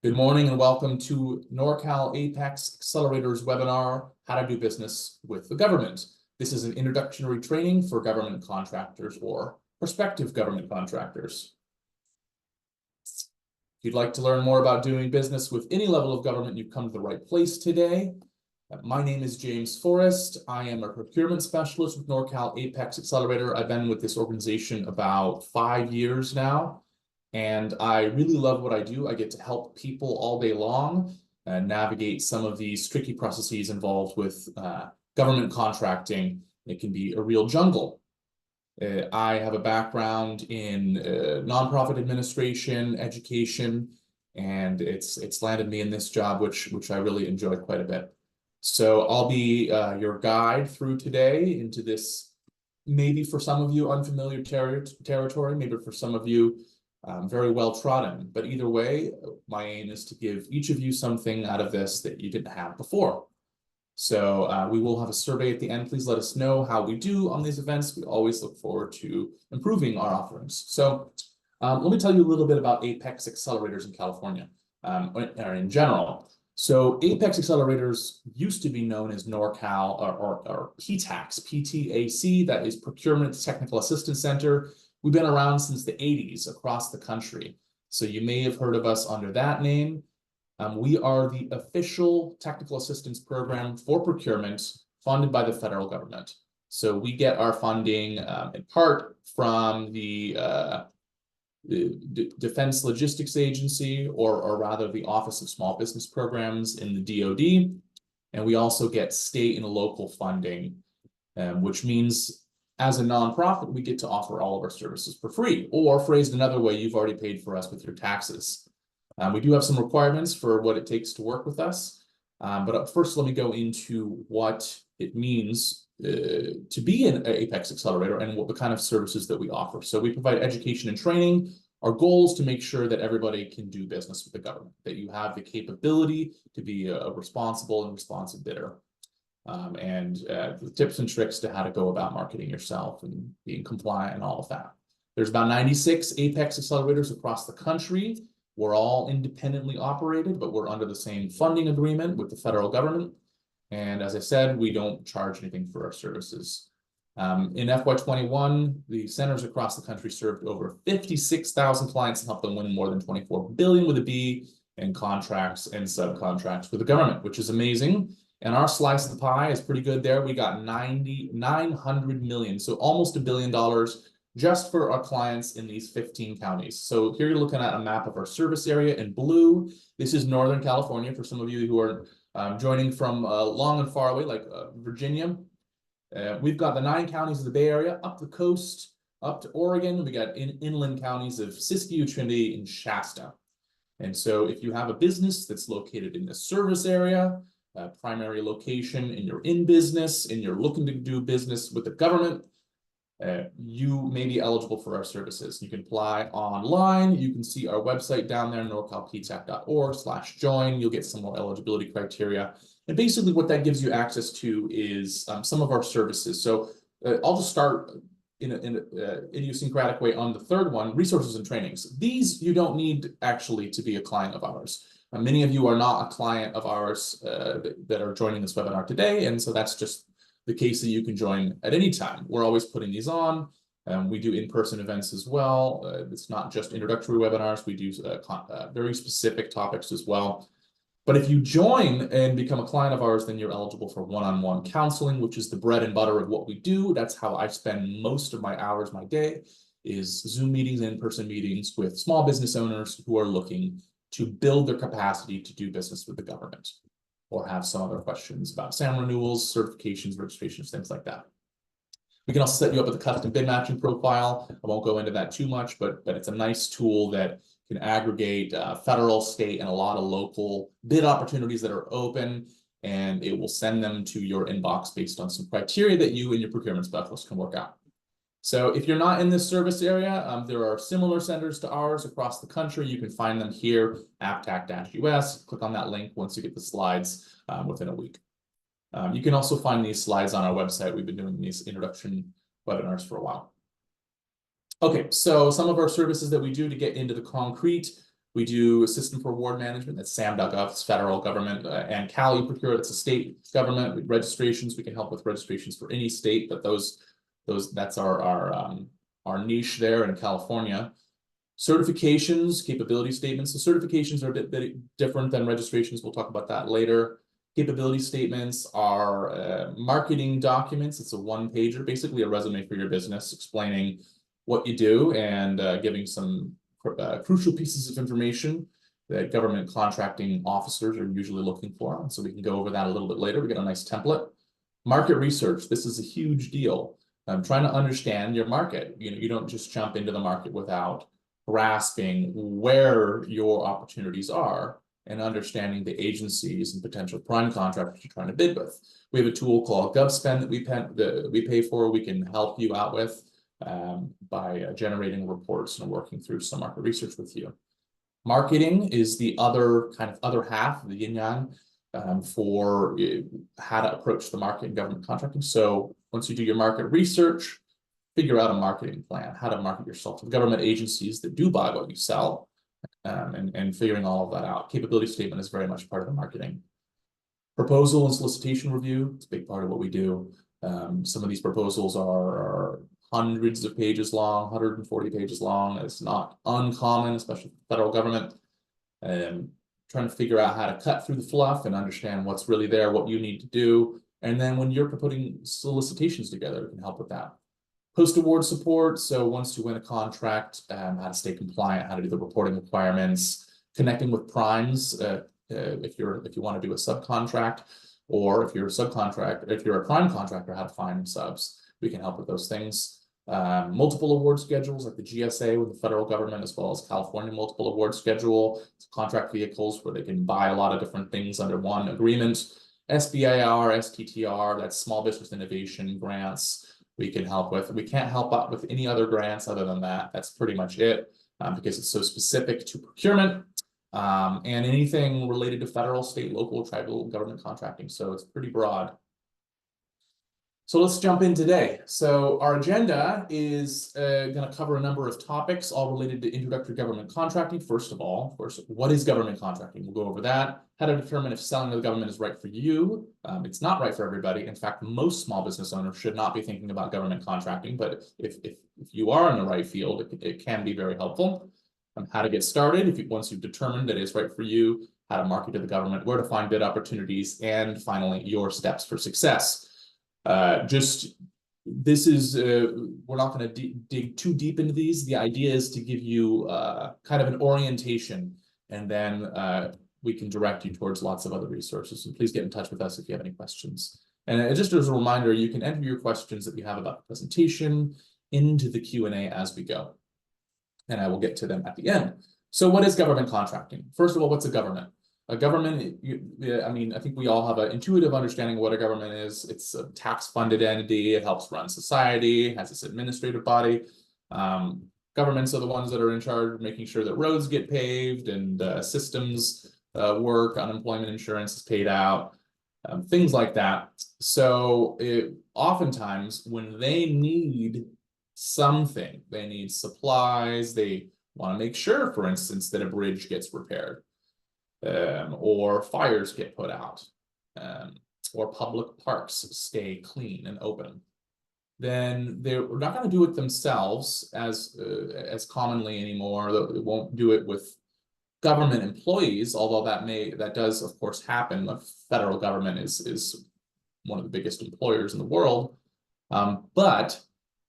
Good morning and welcome to Norcal APEX Accelerators webinar, How to Do Business with the Government. This is an introductory training for government contractors or prospective government contractors. If you'd like to learn more about doing business with any level of government, you've come to the right place today. My name is James Forrest. I am a procurement specialist with Norcal APEX Accelerator. I've been with this organization about 5 years now. And I really love what I do. I get to help people all day long navigate some of these tricky processes involved with government contracting. It can be a real jungle. I have a background in nonprofit administration, education, and it's landed me in this job, which I really enjoy quite a bit. So I'll be your guide through today into this, maybe for some of you unfamiliar territory, maybe for some of you very well trodden, but either way, my aim is to give each of you something out of this that you didn't have before. So we will have a survey at the end. Please let us know how we do on these events. We always look forward to improving our offerings. So let me tell you a little bit about APEX Accelerators in California, or in general. So APEX Accelerators used to be known as NorCal or PTAC, PTAC, that is Procurement Technical Assistance Center. We've been around since the 80s across the country. So you may have heard of us under that name. We are the official technical assistance program for procurement funded by the federal government. So we get our funding in part from the Defense Logistics Agency, or rather the Office of Small Business Programs in the DoD. And we also get state and local funding, which means as a nonprofit, we get to offer all of our services for free, or phrased another way, you've already paid for us with your taxes. We do have some requirements for what it takes to work with us. But first, let me go into what it means to be an APEX Accelerator and what the kind of services that we offer. So we provide education and training. Our goal is to make sure that everybody can do business with the government, that you have the capability to be a responsible and responsive bidder. And the tips and tricks to how to go about marketing yourself and being compliant and all of that. There's about 96 APEX Accelerators across the country. We're all independently operated, but we're under the same funding agreement with the federal government. And as I said, we don't charge anything for our services. In FY21, the centers across the country served over 56,000 clients and helped them win more than 24 billion with a B in contracts and subcontracts with the government, which is amazing. And our slice of the pie is pretty good there. We got 900 million, so almost $1 billion just for our clients in these 15 counties. So here you're looking at a map of our service area in blue. This is Northern California for some of you who are joining from long and far away, like Virginia. We've got the 9 counties of the Bay Area, up the coast, up to Oregon. We got inland counties of Siskiyou, Trinity, and Shasta. And so if you have a business that's located in the service area, primary location, and you're in business and you're looking to do business with the government, you may be eligible for our services. You can apply online. You can see our website down there, norcalptac.org/join. You'll get some more eligibility criteria. And basically what that gives you access to is some of our services. So I'll just start in an idiosyncratic way on the third one, resources and trainings. These you don't need actually to be a client of ours. Many of you are not a client of ours that are joining this webinar today, and so that's just the case that you can join at any time. We're always putting these on. We do in-person events as well. It's not just introductory webinars. We do very specific topics as well. But if you join and become a client of ours, then you're eligible for one-on-one counseling, which is the bread and butter of what we do. That's how I spend most of my hours, my day, is Zoom meetings and in-person meetings with small business owners who are looking to build their capacity to do business with the government, or have some other questions about SAM renewals, certifications, registrations, things like that. We can also set you up with a custom bid matching profile. I won't go into that too much, but it's a nice tool that can aggregate federal, state, and a lot of local bid opportunities that are open, and it will send them to your inbox based on some criteria that you and your procurement specialist can work out. So if you're not in this service area, there are similar centers to ours across the country. You can find them here, APTAC-US. Click on that link once you get the slides within a week. You can also find these slides on our website. We've been doing these introduction webinars for a while. Okay, so some of our services that we do to get into the concrete. We do a system for award management, that's SAM.gov, it's federal government, and Cali Procure, that's a state government. With registrations, we can help with registrations for any state, but that's our niche there in California. Certifications, capability statements. So certifications are a bit different than registrations. We'll talk about that later. Capability statements are marketing documents. It's a one-pager, basically a resume for your business, explaining what you do and giving some crucial pieces of information that government contracting officers are usually looking for. And so we can go over that a little bit later. We get a nice template. Market research. This is a huge deal. Trying to understand your market. You don't just jump into the market without grasping where your opportunities are and understanding the agencies and potential prime contractors you're trying to bid with. We have a tool called GovSpend that we pay for. We can help you out with by generating reports and working through some market research with you. Marketing is the other half, the yin yang, for how to approach the market in government contracting. So once you do your market research, figure out a marketing plan, how to market yourself to the government agencies that do buy what you sell, and figuring all of that out. Capability statement is very much part of the marketing. Proposal and solicitation review, it's a big part of what we do. Some of these proposals are hundreds of pages long, 140 pages long. It's not uncommon, especially for the federal government. Trying to figure out how to cut through the fluff and understand what's really there, what you need to do. And then when you're putting solicitations together, it can help with that. Post-award support, so once you win a contract, how to stay compliant, how to do the reporting requirements, connecting with primes, if you want to do a subcontract, or if you're a prime contractor, how to find subs. We can help with those things. Multiple award schedules like the GSA with the federal government, as well as California multiple award schedule. It's contract vehicles where they can buy a lot of different things under one agreement. SBIR, STTR, that's small business innovation grants. We can help with. We can't help out with any other grants other than that. That's pretty much it, because it's so specific to procurement and anything related to federal, state, local, tribal government contracting. So it's pretty broad. So let's jump in today. So our agenda is going to cover a number of topics, all related to introductory government contracting. First of all, of course, what is government contracting? We'll go over that. How to determine if selling to the government is right for you. It's not right for everybody. In fact, most small business owners should not be thinking about government contracting. But if you are in the right field, it can be very helpful. How to get started once you've determined that it's right for you. How to market to the government. Where to find bid opportunities. And finally, your steps for success. We're not going to dig too deep into these. The idea is to give you kind of an orientation, and then we can direct you towards lots of other resources. And please get in touch with us if you have any questions. And just as a reminder, you can enter your questions that you have about the presentation into the Q&A as we go. And I will get to them at the end. So what is government contracting? First of all, what's a government? A government, I mean, I think we all have an intuitive understanding of what a government is. It's a tax-funded entity. It helps run society, has its administrative body. Governments are the ones that are in charge of making sure that roads get paved and systems work, unemployment insurance is paid out, things like that. So oftentimes when they need something, they need supplies, they want to make sure, for instance, that a bridge gets repaired. Or fires get put out, or public parks stay clean and open, then they're not going to do it themselves as commonly anymore. They won't do it with government employees, although that does of course happen. The federal government is one of the biggest employers in the world, but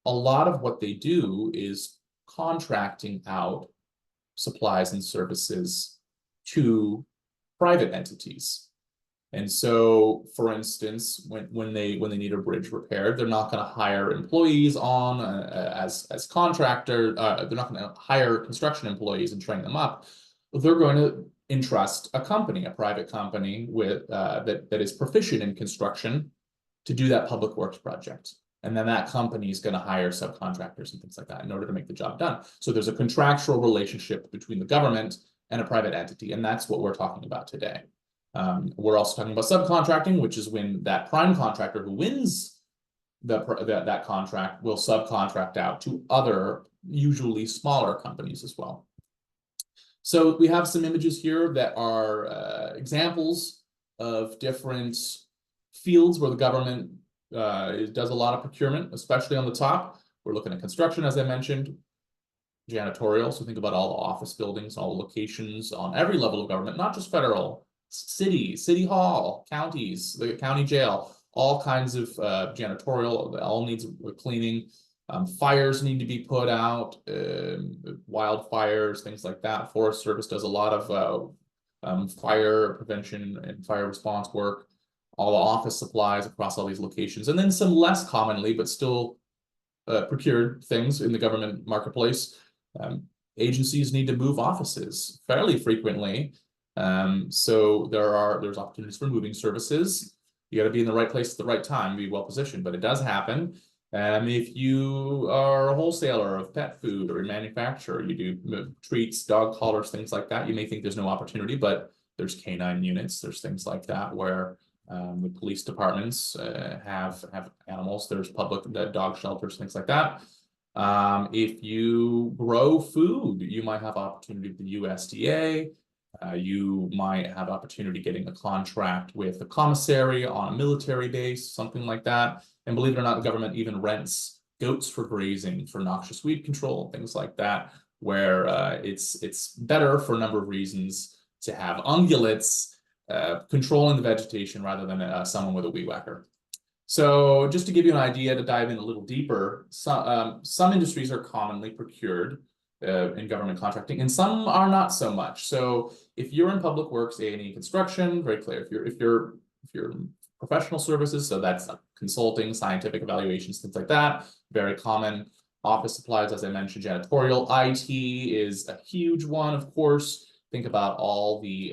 a lot of what they do is contracting out supplies and services to private entities. And so, for instance, when they need a bridge repaired, they're not going to hire employees on as contractor. They're not going to hire construction employees and train them up. They're going to entrust a company, a private company with that is proficient in construction, to do that public works project. And then that company is going to hire subcontractors and things like that in order to make the job done. So there's a contractual relationship between the government and a private entity, and that's what we're talking about today. We're also talking about subcontracting, which is when that prime contractor who wins that contract will subcontract out to other, usually smaller companies as well. So we have some images here that are examples of different fields where the government does a lot of procurement, especially on the top. We're looking at construction, as I mentioned, janitorial. So think about all the office buildings, all the locations on every level of government, not just federal, city hall, counties, the county jail, all kinds of janitorial that all needs cleaning. Fires need to be put out, wildfires, things like that. Forest Service does a lot of fire prevention and fire response work, all the office supplies across all these locations, and then some less commonly, but still procured things in the government marketplace. Agencies need to move offices fairly frequently. So there's opportunities for moving services. You got to be in the right place at the right time, be well positioned, but it does happen. If you are a wholesaler of pet food or a manufacturer, you do treats, dog collars, things like that, you may think there's no opportunity, but there's canine units, there's things like that where the police departments have animals. There's public dog shelters, things like that. If you grow food, you might have opportunity with the USDA. You might have opportunity getting a contract with a commissary on a military base, something like that. And believe it or not, the government even rents goats for grazing, for noxious weed control, things like that, where it's better for a number of reasons to have ungulates controlling the vegetation rather than someone with a weed whacker. So just to give you an idea, to dive in a little deeper, some industries are commonly procured in government contracting, and some are not so much. So if you're in public works, A&E construction, very clear. If you're professional services, so that's consulting, scientific evaluations, things like that, very common. Office supplies, as I mentioned, janitorial. IT is a huge one, of course. Think about all the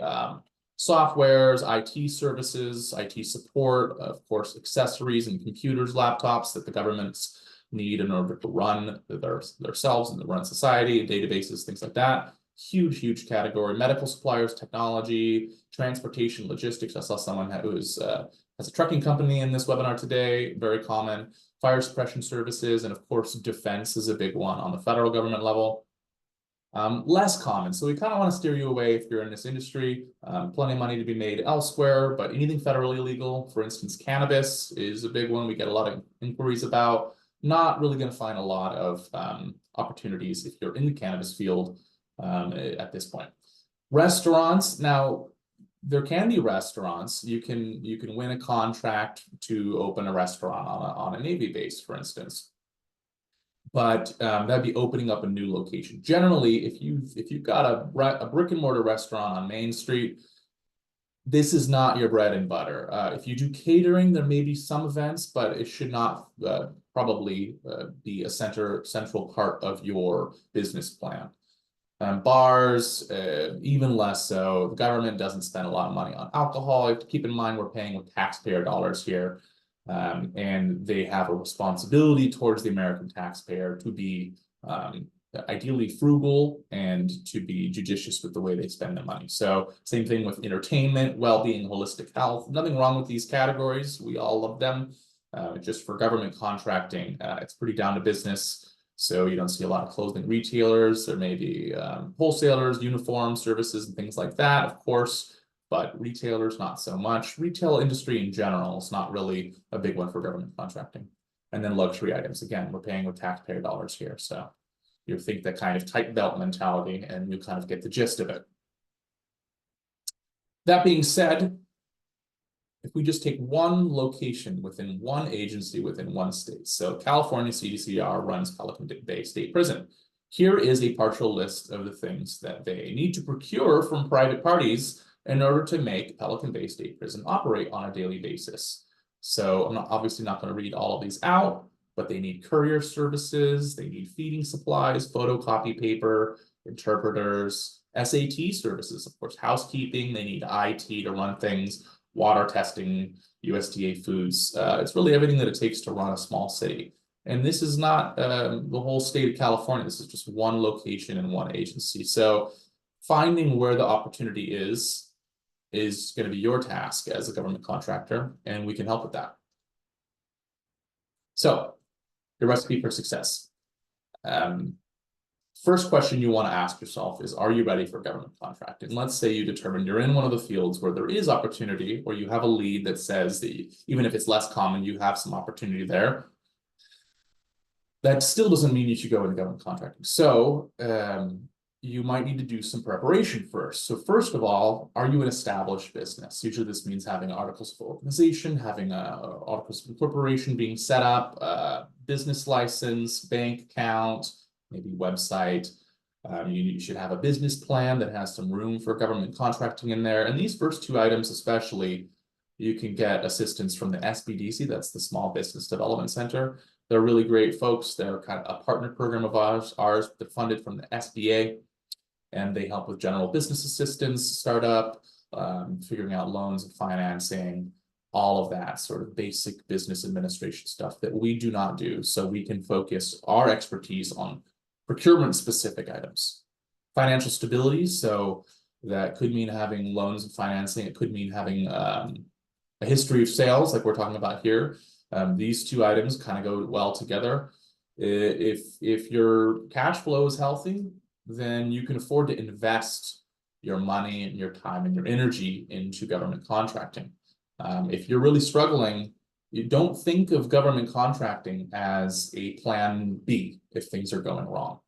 softwares, IT services, IT support, of course, accessories and computers, laptops that the governments need in order to run themselves and to run society, databases, things like that. Huge category. Medical suppliers, technology, transportation, logistics. I saw someone who has a trucking company in this webinar today, very common. Fire suppression services, and of course, defense is a big one on the federal government level. Less common. So we kind of want to steer you away if you're in this industry. Plenty of money to be made elsewhere, but anything federally illegal, for instance, cannabis is a big one. We get a lot of inquiries about. Not really going to find a lot of opportunities if you're in the cannabis field at this point. Restaurants. Now, there can be restaurants. You can win a contract to open a restaurant on a Navy base, for instance. But that'd be opening up a new location. Generally, if you've got a brick and mortar restaurant on Main Street, this is not your bread and butter. If you do catering, there may be some events, but it should not probably be a central part of your business plan. Bars, even less so. The government doesn't spend a lot of money on alcohol. You have to keep in mind we're paying with taxpayer dollars here. And they have a responsibility towards the American taxpayer to be ideally frugal and to be judicious with the way they spend their money. So same thing with entertainment, well-being, holistic health. Nothing wrong with these categories. We all love them. Just for government contracting, it's pretty down to business. So you don't see a lot of clothing retailers. There may be wholesalers, uniform services, and things like that, of course. But retailers, not so much. Retail industry in general is not really a big one for government contracting. And then luxury items. Again, we're paying with taxpayer dollars here. So you think that kind of tight belt mentality and you kind of get the gist of it. That being said, if we just take one location within one agency within one state. So California CDCR runs Pelican Bay State Prison. Here is a partial list of the things that they need to procure from private parties in order to make Pelican Bay State Prison operate on a daily basis. So I'm obviously not going to read all of these out, but they need courier services, they need feeding supplies, photocopy paper, interpreters, SAT services, of course, housekeeping, they need IT to run things, water testing, USDA foods. It's really everything that it takes to run a small city. And this is not the whole state of California. This is just one location and one agency. So finding where the opportunity is going to be your task as a government contractor, and we can help with that. So, the recipe for success. First question you want to ask yourself is, are you ready for government contracting? Let's say you determine you're in one of the fields where there is opportunity, or you have a lead that says that even if it's less common, you have some opportunity there. That still doesn't mean you should go into government contracting. So you might need to do some preparation first. So first of all, are you an established business? Usually this means having articles of organization, having articles of incorporation being set up, business license, bank account, maybe website. You should have a business plan that has some room for government contracting in there. And these first two items especially, you can get assistance from the SBDC, that's the Small Business Development Center. They're really great folks. They're kind of a partner program of ours. They're funded from the SBA, and they help with general business assistance, startup, figuring out loans and financing, all of that sort of basic business administration stuff that we do not do. So we can focus our expertise on procurement specific items. Financial stability, so that could mean having loans and financing. It could mean having a history of sales like we're talking about here. These two items kind of go well together. If your cash flow is healthy, then you can afford to invest your money and your time and your energy into government contracting. If you're really struggling, you don't think of government contracting as a plan B if things are going wrong.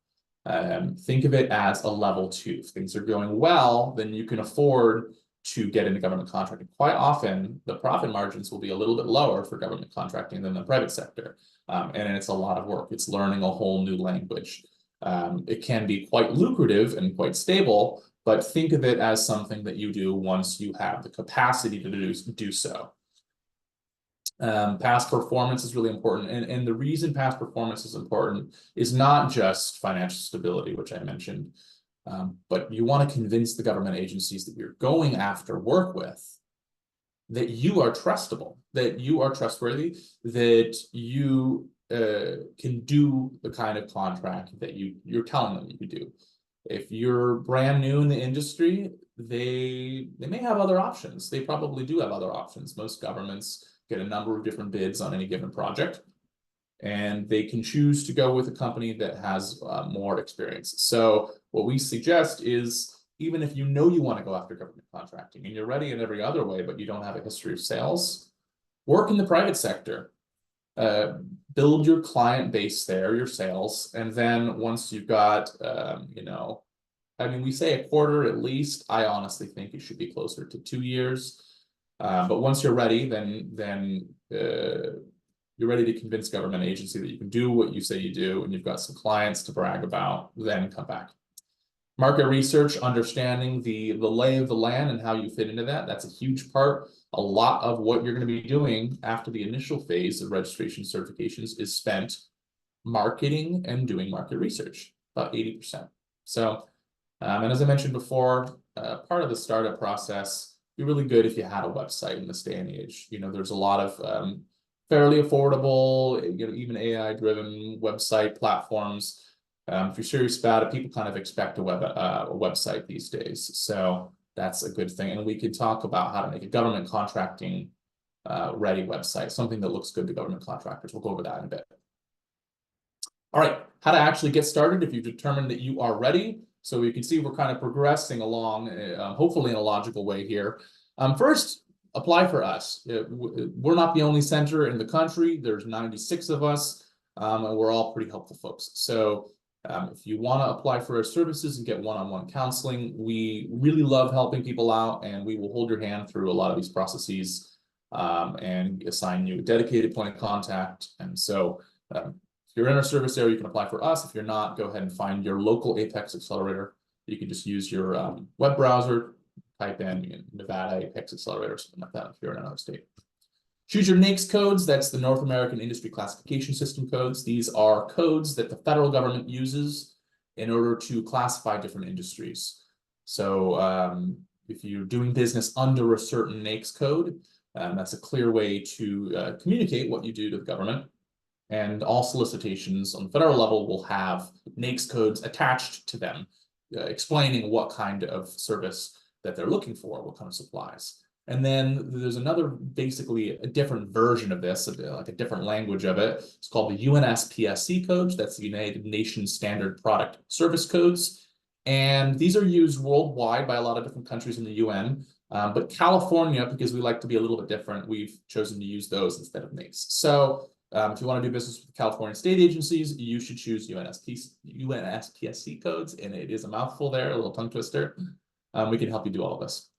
Think of it as a level 2. If things are going well, then you can afford to get into government contracting. Quite often, the profit margins will be a little bit lower for government contracting than the private sector. And it's a lot of work. It's learning a whole new language. It can be quite lucrative and quite stable, but think of it as something that you do once you have the capacity to do so. Past performance is really important. And the reason past performance is important is not just financial stability, which I mentioned, but you want to convince the government agencies that you're going after work with that you are trustable, that you are trustworthy, that you can do the kind of contract that you're telling them you do. If you're brand new in the industry, they may have other options. They probably do have other options. Most governments get a number of different bids on any given project, and they can choose to go with a company that has more experience. So what we suggest is, even if you know you want to go after government contracting and you're ready in every other way, but you don't have a history of sales, work in the private sector. Build your client base there, your sales, and then once you've got, I mean, we say a quarter at least. I honestly think it should be closer to 2 years. But once you're ready, then you're ready to convince government agency that you can do what you say you do, and you've got some clients to brag about, then come back. Market research, understanding the lay of the land and how you fit into that. That's a huge part. A lot of what you're going to be doing after the initial phase of registration certifications is spent marketing and doing market research, about 80%. So, and as I mentioned before, part of the startup process, be really good if you had a website in this day and age. There's a lot of fairly affordable, even AI-driven website platforms. If you're serious about it, people kind of expect a website these days. So that's a good thing. And we could talk about how to make a government contracting ready website, something that looks good to government contractors. We'll go over that in a bit. All right, how to actually get started if you determine that you are ready. So you can see we're kind of progressing along, hopefully in a logical way here. First, apply for us. We're not the only center in the country. There's 96 of us, and we're all pretty helpful folks. So if you want to apply for our services and get one-on-one counseling, we really love helping people out, and we will hold your hand through a lot of these processes and assign you a dedicated point of contact. And so if you're in our service area, you can apply for us. If you're not, go ahead and find your local APEX Accelerator. You can just use your web browser, type in Nevada APEX Accelerator, or something like that if you're in another state. Choose your NAICS codes. That's the North American Industry Classification System codes. These are codes that the federal government uses in order to classify different industries. So if you're doing business under a certain NAICS code, that's a clear way to communicate what you do to the government. And all solicitations on the federal level will have NAICS codes attached to them, explaining what kind of service that they're looking for, what kind of supplies. And then there's another, basically a different version of this, like a different language of it. It's called the UNSPSC codes. That's the United Nations Standard Product Service Codes. And these are used worldwide by a lot of different countries in the UN. But California, because we like to be a little bit different, we've chosen to use those instead of NAICS. So if you want to do business with California state agencies, you should choose UNSPSC codes. And it is a mouthful there, a little tongue twister. We can help you do all of this.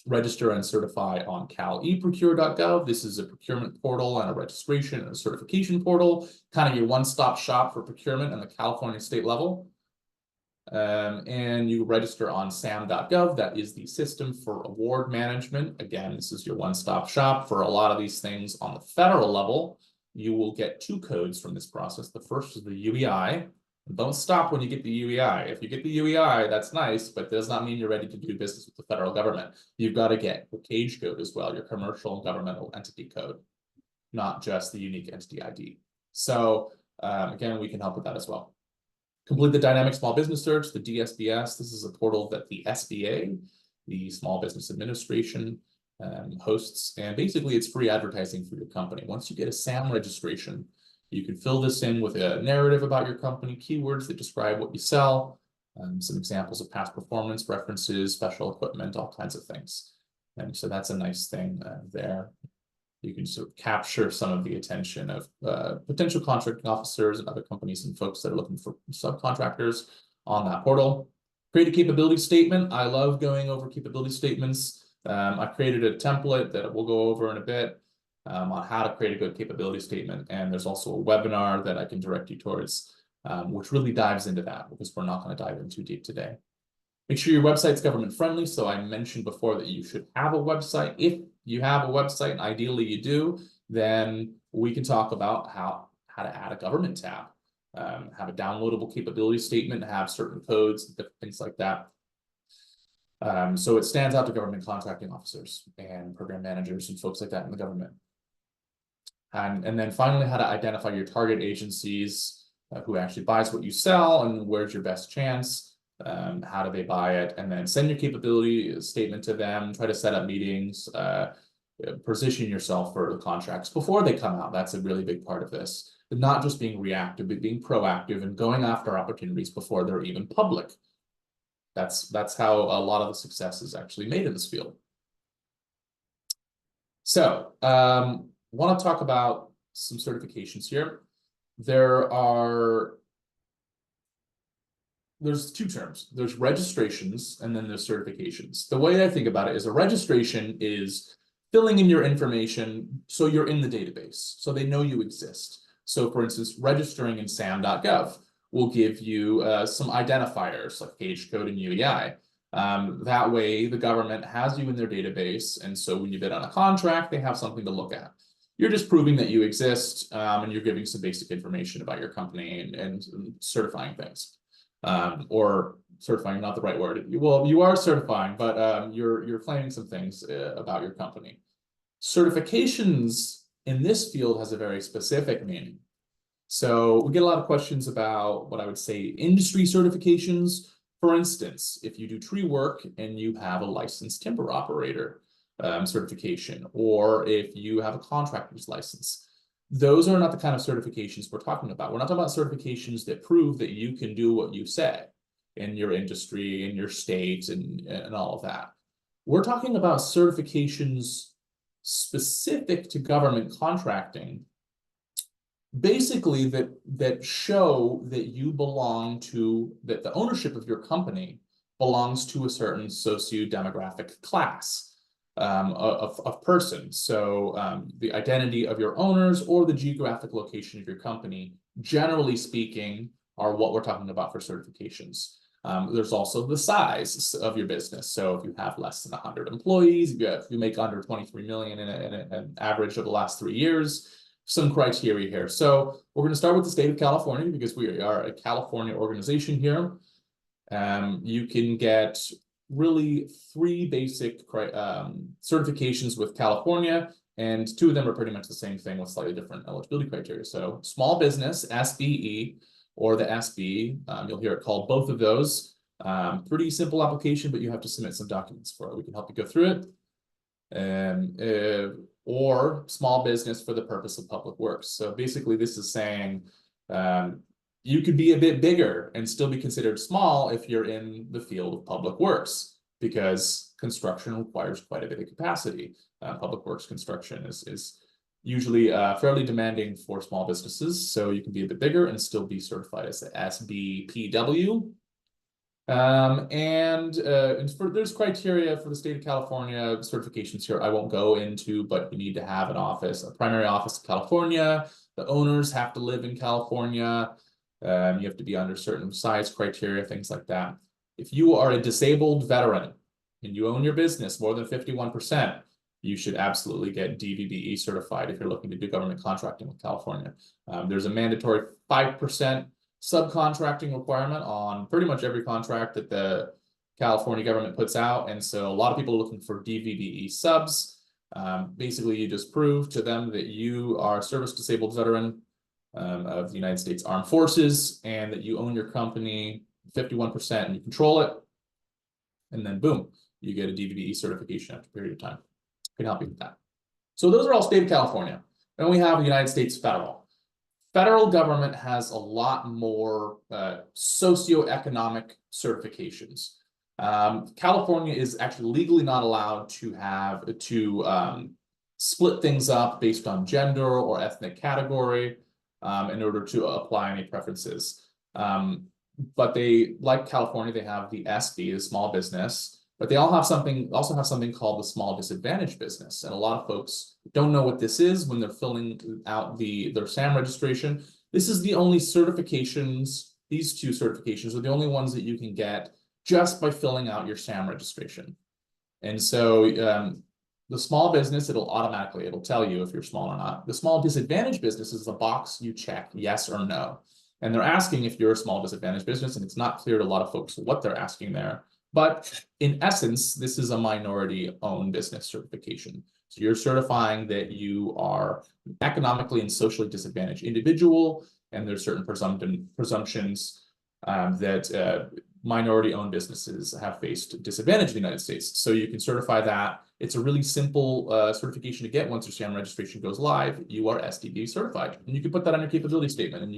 Register and certify on caleprocure.gov. This is a procurement portal and a registration and a certification portal, kind of your one-stop shop for procurement on the California state level. And you register on sam.gov. That is the system for award management. Again, this is your one-stop shop for a lot of these things on the federal level. You will get 2 codes from this process. The first is the UEI. Don't stop when you get the UEI. If you get the UEI, that's nice, but does not mean you're ready to do business with the federal government. You've got to get the CAGE code as well, your commercial and governmental entity code, not just the unique entity ID. So again, we can help with that as well. Complete the dynamic small business search, the DSBS. This is a portal that the SBA, the Small Business Administration, hosts. And basically it's free advertising for your company. Once you get a SAM registration, you can fill this in with a narrative about your company, keywords that describe what you sell, some examples of past performance, references, special equipment, all kinds of things. And so that's a nice thing there. You can sort of capture some of the attention of potential contracting officers and other companies and folks that are looking for subcontractors on that portal. Create a capability statement. I love going over capability statements. I created a template that we'll go over in a bit. On how to create a good capability statement. And there's also a webinar that I can direct you towards, which really dives into that, because we're not going to dive in too deep today. Make sure your website's government friendly. So I mentioned before that you should have a website. If you have a website, and ideally you do, then we can talk about how to add a government tab, have a downloadable capability statement, have certain codes, different things like that. So it stands out to government contracting officers and program managers and folks like that in the government. And then finally, how to identify your target agencies, who actually buys what you sell and where's your best chance, how do they buy it, and then send your capability statement to them, try to set up meetings, position yourself for the contracts before they come out. That's a really big part of this, but not just being reactive, but being proactive and going after opportunities before they're even public. That's how a lot of the success is actually made in this field. So, want to talk about some certifications here. There's 2 terms. There's registrations and then there's certifications. The way I think about it is a registration is filling in your information so you're in the database, so they know you exist. So for instance, registering in sam.gov will give you some identifiers like CAGE code and UEI. That way the government has you in their database, and so when you bid on a contract, they have something to look at. You're just proving that you exist, and you're giving some basic information about your company and certifying things. Or certifying, not the right word. Well, you are certifying, but you're claiming some things about your company. Certifications in this field has a very specific meaning. So we get a lot of questions about what I would say industry certifications. For instance, if you do tree work and you have a licensed timber operator certification, or if you have a contractor's license, those are not the kind of certifications we're talking about. We're not talking about certifications that prove that you can do what you say in your industry, in your state, and all of that. We're talking about certifications specific to government contracting, basically that show that you belong to, that the ownership of your company belongs to a certain socio-demographic class of person. So the identity of your owners or the geographic location of your company, generally speaking, are what we're talking about for certifications. There's also the size of your business. So if you have less than 100 employees, if you make under 23 million in an average of the last 3 years, some criteria here. So we're going to start with the state of California because we are a California organization here. You can get really 3 basic certifications with California, and 2 of them are pretty much the same thing with slightly different eligibility criteria. So small business, SBE, or the SB, you'll hear it called both of those. Pretty simple application, but you have to submit some documents for it. We can help you go through it. or small business for the purpose of public works. So basically this is saying you could be a bit bigger and still be considered small if you're in the field of public works, because construction requires quite a bit of capacity. Public works construction is usually fairly demanding for small businesses, so you can be a bit bigger and still be certified as the SBPW. There's criteria for the state of California certifications here I won't go into, but you need to have an office, a primary office in California. The owners have to live in California. You have to be under certain size criteria, things like that. If you are a disabled veteran and you own your business more than 51%, you should absolutely get DVBE certified if you're looking to do government contracting with California. There's a mandatory 5% subcontracting requirement on pretty much every contract that the California government puts out. And so a lot of people are looking for DVBE subs. Basically, you just prove to them that you are a service disabled veteran of the United States Armed Forces and that you own your company 51% and you control it. And then boom, you get a DVBE certification after a period of time. I can help you with that. So those are all state of California. Then we have the United States federal. Federal government has a lot more socioeconomic certifications. California is actually legally not allowed to split things up based on gender or ethnic category in order to apply any preferences. But they, like California, they have the SB, the small business, but they all have also have something called the small disadvantaged business. And a lot of folks don't know what this is when they're filling out their SAM registration. This is the only certifications, these two certifications are the only ones that you can get just by filling out your SAM registration. And so the small business, it'll tell you if you're small or not. The small disadvantaged business is the box you check yes or no. And they're asking if you're a small disadvantaged business, and it's not clear to a lot of folks what they're asking there. But in essence, this is a minority-owned business certification. So you're certifying that you are an economically and socially disadvantaged individual, and there's certain presumptions that minority-owned businesses have faced disadvantage in the United States. So you can certify that. It's a really simple certification to get. Once your SAM registration goes live, you are SDB certified. And you can put that on your capability statement, and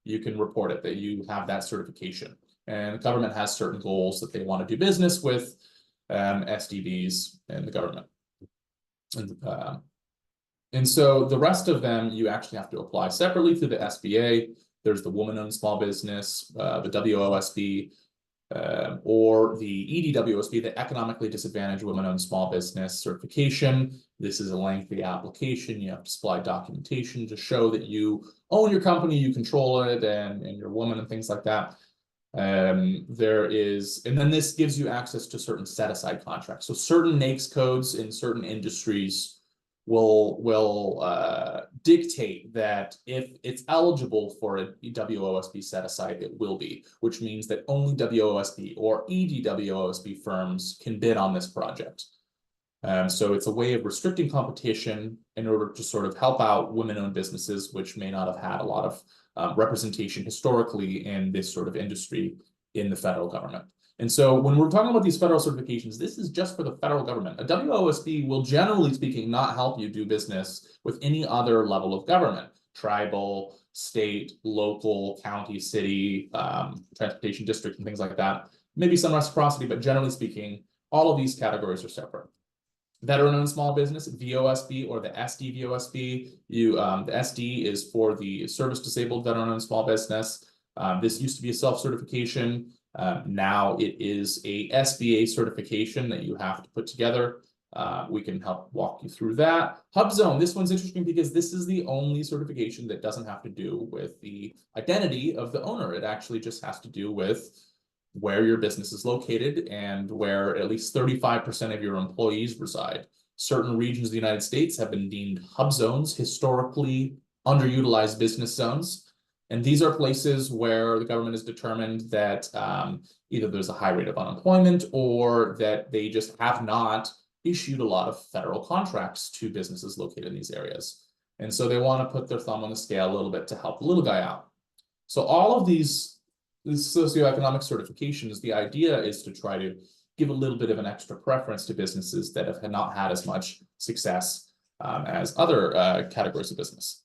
you can report it that you have that certification. And the government has certain goals that they want to do business with SDBs and the government. And so the rest of them, you actually have to apply separately through the SBA. There's the woman-owned small business, the WOSB, or the EDWOSB, the economically disadvantaged women-owned small business certification. This is a lengthy application. You have to supply documentation to show that you own your company, you control it, and you're a woman and things like that. And then this gives you access to certain set-aside contracts. So certain NAICS codes in certain industries will dictate that if it's eligible for a WOSB set-aside, it will be, which means that only WOSB or EDWOSB firms can bid on this project. So it's a way of restricting competition in order to sort of help out women-owned businesses, which may not have had a lot of representation historically in this sort of industry in the federal government. And so when we're talking about these federal certifications, this is just for the federal government. A WOSB will, generally speaking, not help you do business with any other level of government: tribal, state, local, county, city, transportation district, and things like that. Maybe some reciprocity, but generally speaking, all of these categories are separate. Veteran-owned small business, VOSB, or the SDVOSB. The SD is for the service disabled veteran-owned small business. This used to be a self-certification. Now it is a SBA certification that you have to put together. We can help walk you through that. HubZone, this one's interesting because this is the only certification that doesn't have to do with the identity of the owner. It actually just has to do with where your business is located and where at least 35% of your employees reside. Certain regions of the United States have been deemed hub zones, historically underutilized business zones. And these are places where the government has determined that either there's a high rate of unemployment or that they just have not issued a lot of federal contracts to businesses located in these areas. And so they want to put their thumb on the scale a little bit to help the little guy out. So all of these socioeconomic certifications, the idea is to try to give a little bit of an extra preference to businesses that have not had as much success as other categories of business.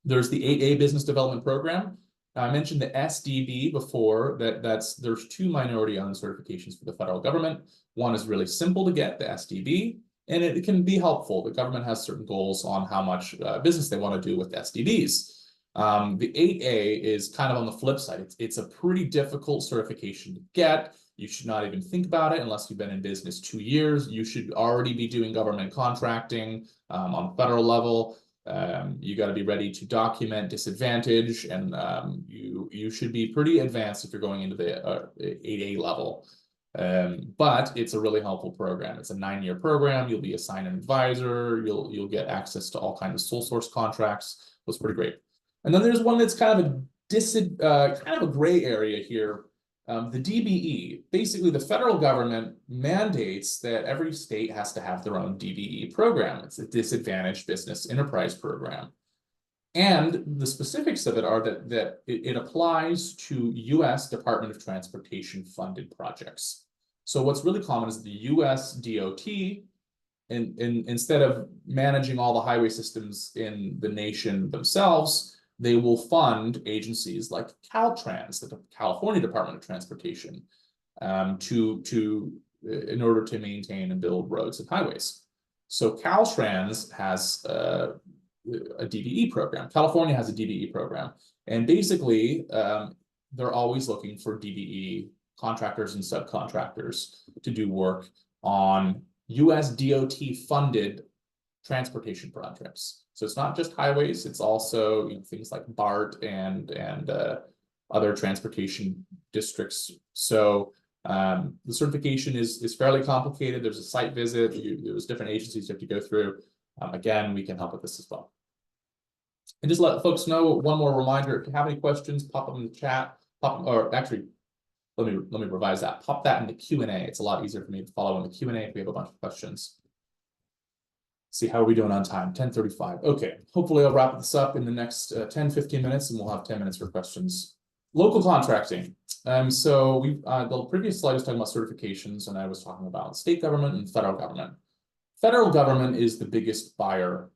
There's the 8A Business Development Program. I mentioned the SDB before, there's 2 minority-owned certifications for the federal government. One is really simple to get, the SDB, and it can be helpful. The government has certain goals on how much business they want to do with SDBs. The 8A is kind of on the flip side. It's a pretty difficult certification to get. You should not even think about it unless you've been in business 2 years. You should already be doing government contracting on the federal level. You got to be ready to document disadvantage, and you should be pretty advanced if you're going into the 8A level. But it's a really helpful program. It's a 9-year program. You'll be assigned an advisor. You'll get access to all kinds of sole source contracts. It's pretty great. And then there's one that's kind of a gray area here. The DBE, basically the federal government mandates that every state has to have their own DBE program. It's a disadvantaged business enterprise program. And the specifics of it are that it applies to US Department of Transportation funded projects. So what's really common is the US DOT, instead of managing all the highway systems in the nation themselves, they will fund agencies like Caltrans, the California Department of Transportation, in order to maintain and build roads and highways. So Caltrans has a DBE program. California has a DBE program. And basically, they're always looking for DBE contractors and subcontractors to do work on US DOT funded transportation projects. So it's not just highways, it's also things like BART and other transportation districts. So the certification is fairly complicated. There's a site visit, there's different agencies you have to go through. Again, we can help with this as well. And just let folks know, one more reminder, if you have any questions, pop them in the chat, let me revise that. Pop that in the Q&A. It's a lot easier for me to follow in the Q&A if we have a bunch of questions. See, how are we doing on time? 10:35. Okay, hopefully I'll wrap this up in the next 10-15 minutes, and we'll have 10 minutes for questions. Local contracting. So the previous slide was talking about certifications, and I was talking about state government and federal government. Federal government is the biggest buyer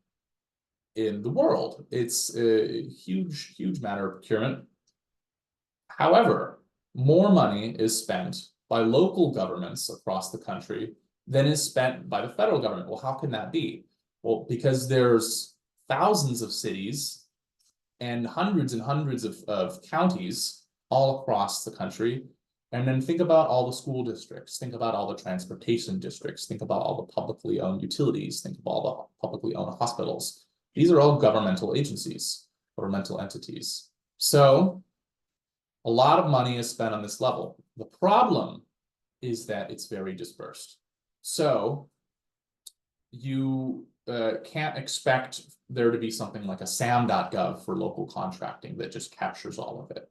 in the world. It's a huge matter of procurement. However, more money is spent by local governments across the country than is spent by the federal government. Well, how can that be? Well, because there's thousands of cities and hundreds of counties all across the country. And then think about all the school districts, think about all the transportation districts, think about all the publicly owned utilities, think about all the publicly owned hospitals. These are all governmental agencies, governmental entities. So a lot of money is spent on this level. The problem is that it's very dispersed. So you can't expect there to be something like a sam.gov for local contracting that just captures all of it.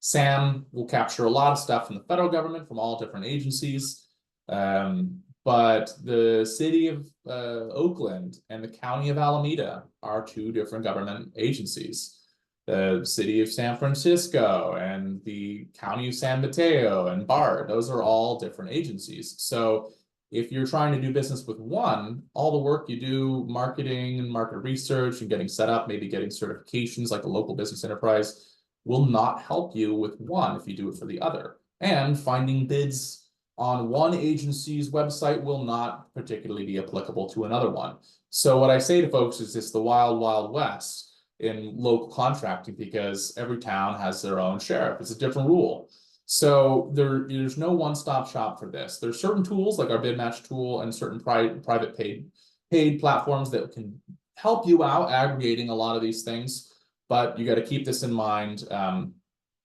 SAM will capture a lot of stuff from the federal government, from all different agencies, but the city of Oakland and the county of Alameda are 2 different government agencies. The city of San Francisco and the county of San Mateo and BART, those are all different agencies. So if you're trying to do business with one, all the work you do, marketing and market research and getting set up, maybe getting certifications like a local business enterprise, will not help you with one if you do it for the other. And finding bids on one agency's website will not particularly be applicable to another one. So what I say to folks is it's the wild, wild west in local contracting, because every town has their own sheriff. It's a different rule. So there's no one-stop shop for this. There's certain tools like our bid match tool and certain private paid platforms that can help you out aggregating a lot of these things, but you got to keep this in mind.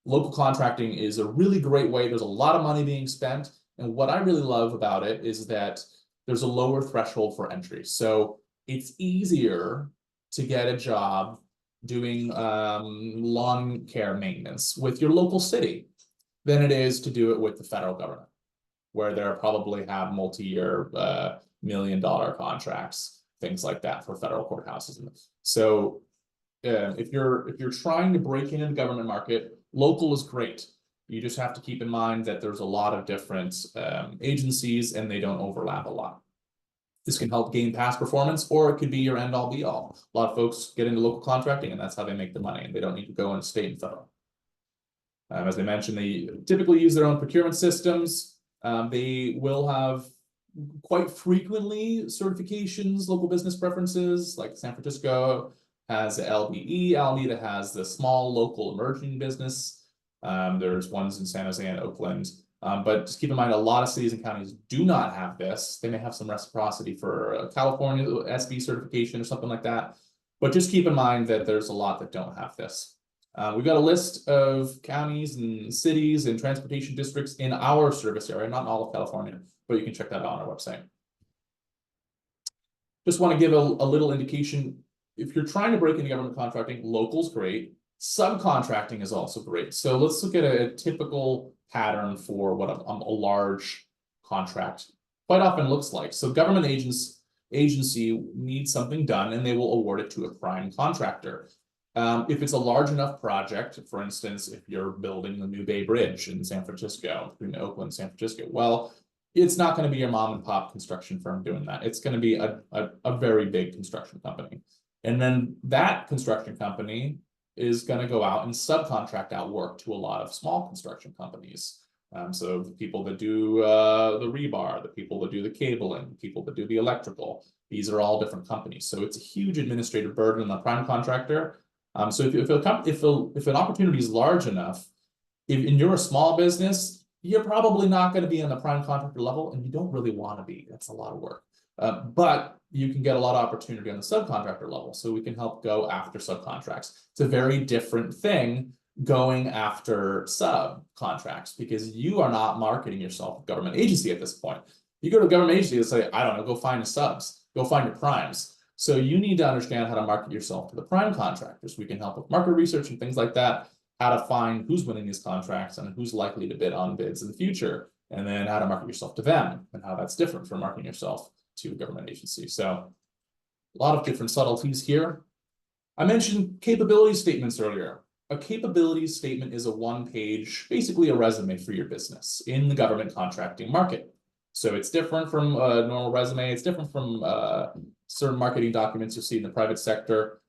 Local contracting is a really great way. There's a lot of money being spent, and what I really love about it is that there's a lower threshold for entry. So it's easier to get a job doing lawn care maintenance with your local city than it is to do it with the federal government, where they probably have multi-year $1 million contracts, things like that for federal courthouses. So if you're trying to break into the government market, local is great. You just have to keep in mind that there's a lot of different agencies and they don't overlap a lot. This can help gain past performance, or it could be your end all be all. A lot of folks get into local contracting and that's how they make the money, and they don't need to go into state and federal. As I mentioned, they typically use their own procurement systems. They will have quite frequently certifications, local business preferences, like San Francisco has LBE, Alameda has the small local emerging business. There's ones in San Jose and Oakland. But just keep in mind, a lot of cities and counties do not have this. They may have some reciprocity for California SB certification or something like that. But just keep in mind that there's a lot that don't have this. We've got a list of counties and cities and transportation districts in our service area, not in all of California, but you can check that out on our website. Just want to give a little indication. If you're trying to break into government contracting, local's great. Subcontracting is also great. So let's look at a typical pattern for what a large contract quite often looks like. So government agency needs something done and they will award it to a prime contractor. If it's a large enough project, for instance, if you're building the New Bay Bridge in San Francisco, between Oakland and San Francisco, well, it's not going to be your mom and pop construction firm doing that. It's going to be a very big construction company. And then that construction company is going to go out and subcontract out work to a lot of small construction companies. So the people that do the rebar, the people that do the cabling, the people that do the electrical, these are all different companies. So it's a huge administrative burden on the prime contractor. So if an opportunity is large enough, and you're a small business, you're probably not going to be on the prime contractor level, and you don't really want to be. That's a lot of work. But you can get a lot of opportunity on the subcontractor level, so we can help go after subcontracts. It's a very different thing going after subcontracts because you are not marketing yourself to government agency at this point. You go to a government agency and say, I don't know, go find your subs, go find your primes. So you need to understand how to market yourself to the prime contractors. We can help with market research and things like that, how to find who's winning these contracts and who's likely to bid on bids in the future, and then how to market yourself to them and how that's different from marketing yourself to a government agency. So a lot of different subtleties here. I mentioned capability statements earlier. A capability statement is a one-page, basically a resume for your business in the government contracting market. So it's different from a normal resume. It's different from certain marketing documents you'll see in the private sector.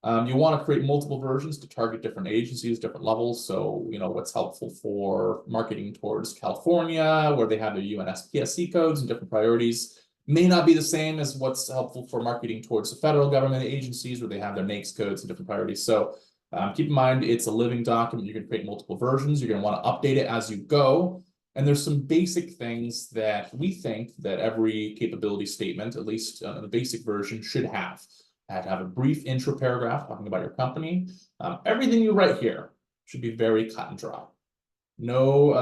You want to create multiple versions to target different agencies, different levels. So, you know, what's helpful for marketing towards California, where they have their UNSPSC codes and different priorities, may not be the same as what's helpful for marketing towards the federal government agencies, where they have their NAICS codes and different priorities. So keep in mind, it's a living document. You're going to create multiple versions. You're going to want to update it as you go. And there's some basic things that we think that every capability statement, at least the basic version, should have. Have a brief intro paragraph talking about your company. Everything you write here should be very cut and dry. No,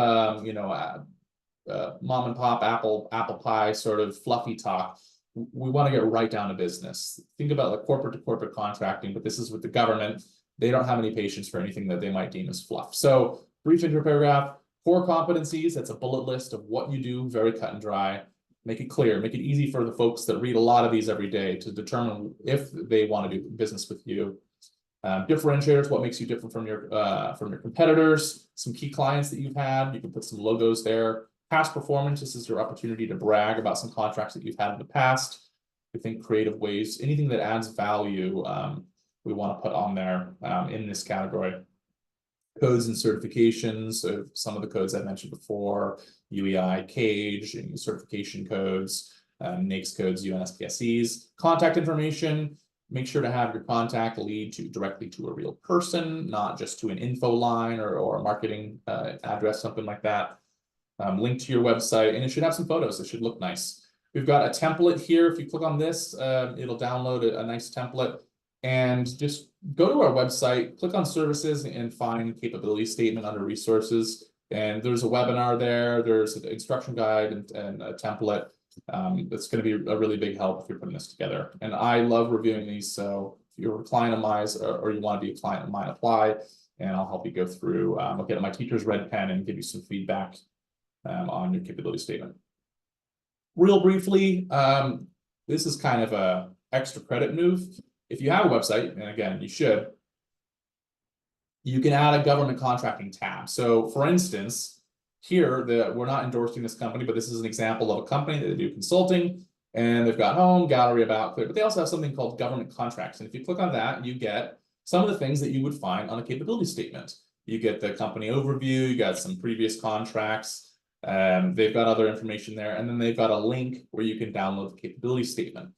mom and pop apple pie sort of fluffy talk. We want to get right down to business. Think about like corporate to corporate contracting, but this is with the government. They don't have any patience for anything that they might deem as fluff. So brief intro paragraph, core competencies. That's a bullet list of what you do, very cut and dry. Make it clear, make it easy for the folks that read a lot of these every day to determine if they want to do business with you. Differentiators, what makes you different from your competitors, some key clients that you've had. You can put some logos there. Past performance, this is your opportunity to brag about some contracts that you've had in the past. We think creative ways, anything that adds value, we want to put on there in this category. Codes and certifications, so some of the codes I mentioned before, UEI, CAGE, and certification codes, NAICS codes, UNSPSCs. Contact information, make sure to have your contact lead directly to a real person, not just to an info line or a marketing address, something like that. Link to your website, and it should have some photos. It should look nice. We've got a template here. If you click on this, it'll download a nice template. And just go to our website, click on services and find capability statement under resources. And there's a webinar there. There's an instruction guide and a template. That's going to be a really big help if you're putting this together. And I love reviewing these. So if you're a client of mine or you want to be a client of mine, apply, and I'll help you go through. I'll get my teacher's red pen and give you some feedback on your capability statement. Real briefly, this is kind of a extra credit move. If you have a website, and again, you should, you can add a government contracting tab. So for instance, here, we're not endorsing this company, but this is an example of a company that do consulting, and they've got home, gallery, about, clear, but they also have something called government contracts. And if you click on that, you get some of the things that you would find on a capability statement. You get the company overview, you got some previous contracts, they've got other information there, and then they've got a link where you can download the capability statement.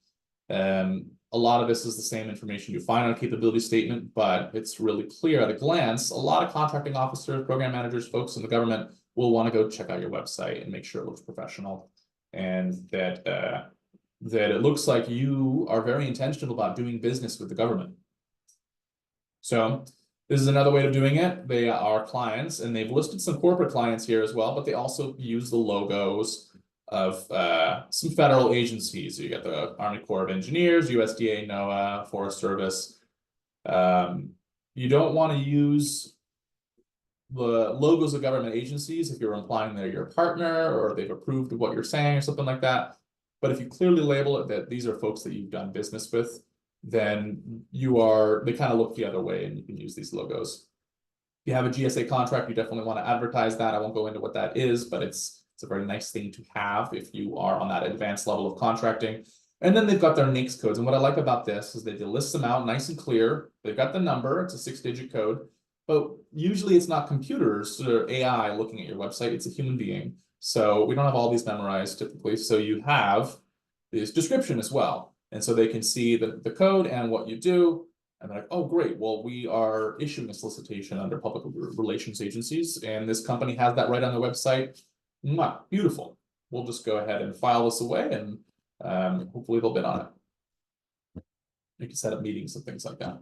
A lot of this is the same information you find on a capability statement, but it's really clear at a glance. A lot of contracting officers, program managers, folks in the government will want to go check out your website and make sure it looks professional, and that it looks like you are very intentional about doing business with the government. So this is another way of doing it. They are clients, and they've listed some corporate clients here as well, but they also use the logos of some federal agencies. So you got the Army Corps of Engineers, USDA, NOAA, Forest Service. You don't want to use the logos of government agencies if you're implying they're your partner or they've approved of what you're saying or something like that. But if you clearly label it that these are folks that you've done business with, then they kind of look the other way, and you can use these logos. If you have a GSA contract, you definitely want to advertise that. I won't go into what that is, but it's a very nice thing to have if you are on that advanced level of contracting. And then they've got their NAICS codes. And what I like about this is they list them out nice and clear. They've got the number, it's a 6-digit code, but usually it's not computers or AI looking at your website, it's a human being. So we don't have all these memorized typically. So you have this description as well. And so they can see the code and what you do. And they're like, oh, great. Well, we are issuing a solicitation under public relations agencies, and this company has that right on their website. Mwah, beautiful. We'll just go ahead and file this away, and hopefully they'll bid on it. You can set up meetings and things like that.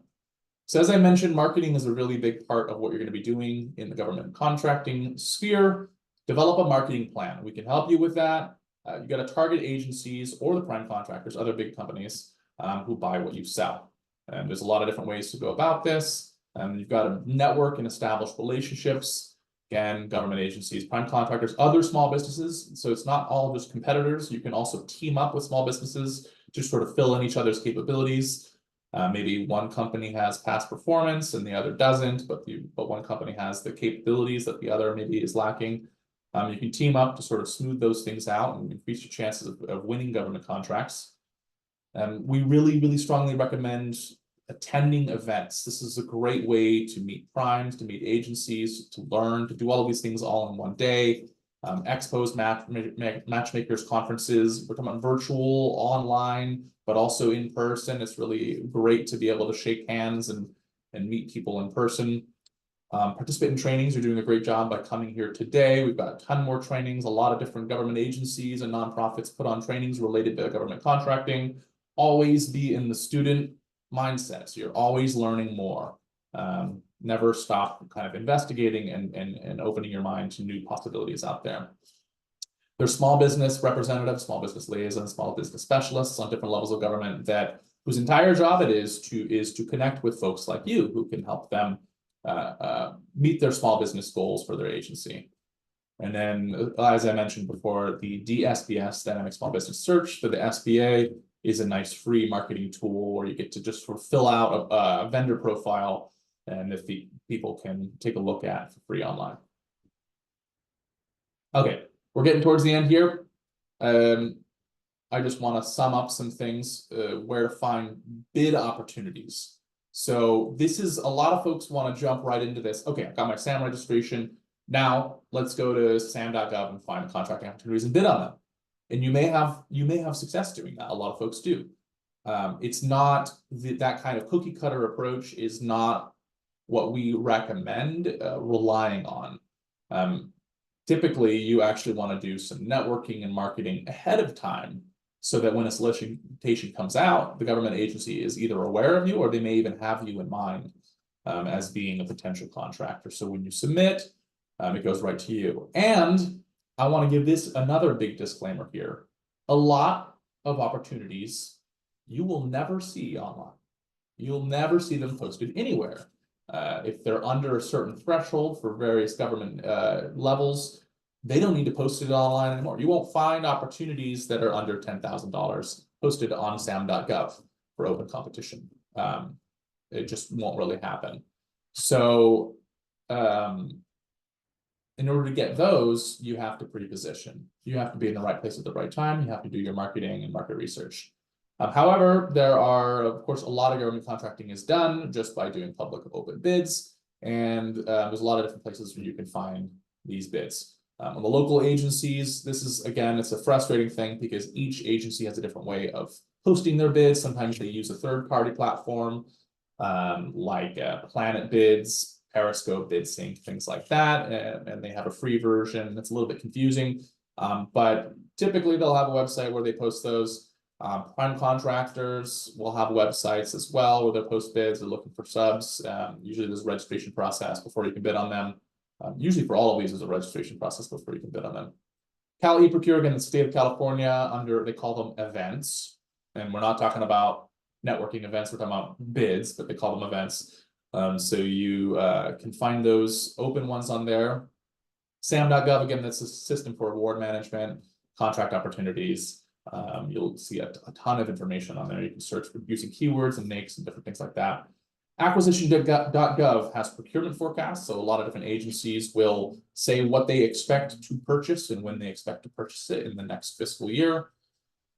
So as I mentioned, marketing is a really big part of what you're going to be doing in the government contracting sphere. Develop a marketing plan. We can help you with that. You got to target agencies or the prime contractors, other big companies who buy what you sell. And there's a lot of different ways to go about this. You've got to network and establish relationships. Again, government agencies, prime contractors, other small businesses. So it's not all just competitors. You can also team up with small businesses to sort of fill in each other's capabilities. Maybe one company has past performance and the other doesn't, but one company has the capabilities that the other maybe is lacking. You can team up to sort of smooth those things out and increase your chances of winning government contracts. We really, really strongly recommend attending events. This is a great way to meet primes, to meet agencies, to learn, to do all of these things all in one day. Expos, matchmakers, conferences, we're talking about virtual, online, but also in person. It's really great to be able to shake hands and meet people in person. Participate in trainings. You're doing a great job by coming here today. We've got a ton more trainings. A lot of different government agencies and nonprofits put on trainings related to government contracting. Always be in the student mindset. So you're always learning more. Never stop kind of investigating and opening your mind to new possibilities out there. There's small business representatives, small business liaisons, small business specialists on different levels of government whose entire job it is to connect with folks like you who can help them meet their small business goals for their agency. And then, as I mentioned before, the DSBS, Dynamic Small Business Search for the SBA, is a nice free marketing tool where you get to just sort of fill out a vendor profile, and if the people can take a look at for free online. Okay, we're getting towards the end here. I just want to sum up some things where to find bid opportunities. So this is, a lot of folks want to jump right into this. Okay, I've got my SAM registration. Now let's go to sam.gov and find contracting opportunities and bid on them. And you may have success doing that. A lot of folks do. It's not that kind of cookie cutter approach is not what we recommend relying on. Typically, you actually want to do some networking and marketing ahead of time so that when a solicitation comes out, the government agency is either aware of you or they may even have you in mind as being a potential contractor. So when you submit, it goes right to you. And I want to give this another big disclaimer here. A lot of opportunities you will never see online. You'll never see them posted anywhere. If they're under a certain threshold for various government levels, they don't need to post it online anymore. You won't find opportunities that are under $10,000 posted on sam.gov for open competition. It just won't really happen. So in order to get those, you have to pre-position. You have to be in the right place at the right time. You have to do your marketing and market research. However, there are, of course, a lot of government contracting is done just by doing public open bids. And there's a lot of different places where you can find these bids. On the local agencies, this is, again, it's a frustrating thing because each agency has a different way of hosting their bids. Sometimes they use a third-party platform like Planet Bids, Periscope BidSync, things like that, and they have a free version. It's a little bit confusing, but typically they'll have a website where they post those. Prime contractors will have websites as well where they post bids. They're looking for subs. Usually there's a registration process before you can bid on them. Usually for all of these, there's a registration process before you can bid on them. Cal eProcure, again, the state of California, they call them events. And we're not talking about networking events, we're talking about bids, but they call them events. So you can find those open ones on there. SAM.gov, again, that's a system for award management, contract opportunities. You'll see a ton of information on there. You can search for using keywords and NAICS and different things like that. Acquisition.gov has procurement forecasts. So a lot of different agencies will say what they expect to purchase and when they expect to purchase it in the next fiscal year.